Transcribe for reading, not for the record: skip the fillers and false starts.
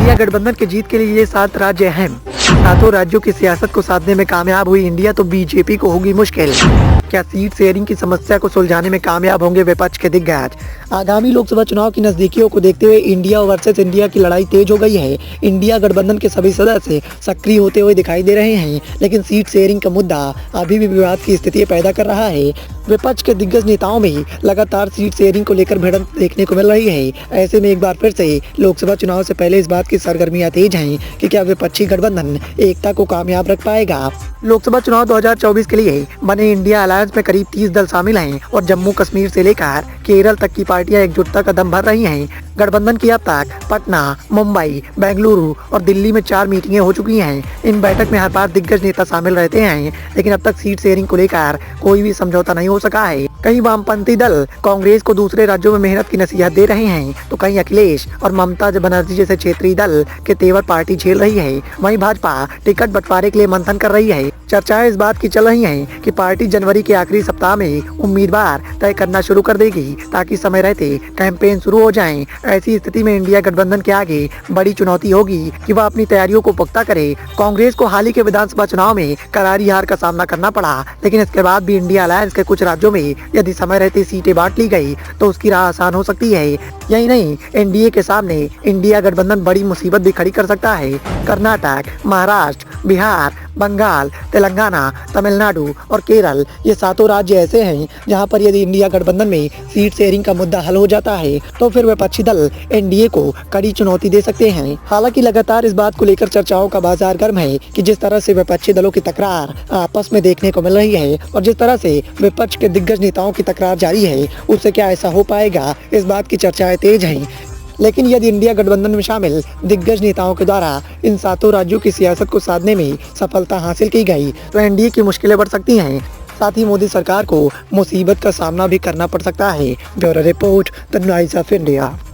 India गठबंधन की जीत के लिए ये 7 राज्य अहम। सातों राज्यों की सियासत को साधने में कामयाब हुई इंडिया तो बीजेपी को होगी मुश्किल। क्या सीट शेयरिंग की समस्या को सुलझाने में कामयाब होंगे विपक्ष के दिग्गज? आगामी लोकसभा चुनाव की नजदीकियों को देखते हुए इंडिया वर्सेस इंडिया की लड़ाई तेज हो गई है। इंडिया गठबंधन के सभी सदस्य सक्रिय होते हुए दिखाई दे रहे हैं, लेकिन सीट शेयरिंग का मुद्दा अभी भी विवाद की स्थिति पैदा कर रहा है। विपक्ष के दिग्गज नेताओं में लगातार सीट शेयरिंग को लेकर भिड़ंत देखने को मिल रही है। ऐसे में एक बार फिर से लोकसभा चुनाव से पहले इस बात की सरगर्मियां तेज हैं कि क्या विपक्षी गठबंधन एकता को कामयाब रख पाएगा। लोकसभा चुनाव 2024 के लिए बने इंडिया अलायंस में करीब 30 दल शामिल हैं और जम्मू कश्मीर से लेकर केरल तक की पार्टियां एकजुटता का दम भर रही हैं। गठबंधन की अब तक पटना, मुंबई, बेंगलुरु और दिल्ली में 4 मीटिंगें हो चुकी हैं। इन बैठक में हर बार दिग्गज नेता शामिल रहते हैं, लेकिन अब तक सीट शेयरिंग को लेकर कोई भी समझौता नहीं हो सका है। कई वामपंथी दल कांग्रेस को दूसरे राज्यों में मेहनत की नसीहत दे रहे हैं, तो कहीं अखिलेश और ममता बनर्जी जैसे क्षेत्रीय दल के तेवर पार्टी झेल रही है। वहीं भाजपा टिकट बंटवारे के लिए मंथन कर रही है। चर्चाएं इस बात की चल रही हैं कि पार्टी जनवरी के आखिरी सप्ताह में उम्मीदवार तय करना शुरू कर देगी, ताकि समय रहते कैंपेन शुरू हो जाएं। ऐसी स्थिति में इंडिया गठबंधन के आगे बड़ी चुनौती होगी कि वह अपनी तैयारियों को पुख्ता करे। कांग्रेस को हाल ही के विधानसभा चुनाव में करारी हार का सामना करना पड़ा, लेकिन इसके बाद भी इंडिया अलायंस के कुछ राज्यों में यदि समय रहते सीटें बांट ली गई तो उसकी राह आसान हो सकती है। यही नहीं, एनडीए के सामने इंडिया गठबंधन बड़ी मुसीबत भी खड़ी कर सकता है। कर्नाटक, महाराष्ट्र, बिहार, बंगाल, तेलंगाना, तमिलनाडु और केरल, ये 7 राज्य ऐसे हैं जहां पर यदि इंडिया गठबंधन में सीट शेयरिंग का मुद्दा हल हो जाता है तो फिर विपक्षी दल एनडीए को कड़ी चुनौती दे सकते हैं। हालांकि लगातार इस बात को लेकर चर्चाओं का बाजार गर्म है कि जिस तरह से विपक्षी दलों की तकरार आपस में देखने को मिल रही है और जिस तरह से विपक्ष के दिग्गज नेताओं की तकरार जारी है, उससे क्या ऐसा हो पाएगा, इस बात की चर्चाएं तेज हैं। लेकिन यदि इंडिया गठबंधन में शामिल दिग्गज नेताओं के द्वारा इन 7 राज्यों की सियासत को साधने में सफलता हासिल की गई तो एनडीए की मुश्किलें बढ़ सकती हैं। साथ ही मोदी सरकार को मुसीबत का सामना भी करना पड़ सकता है। Bureau report, the noise of India.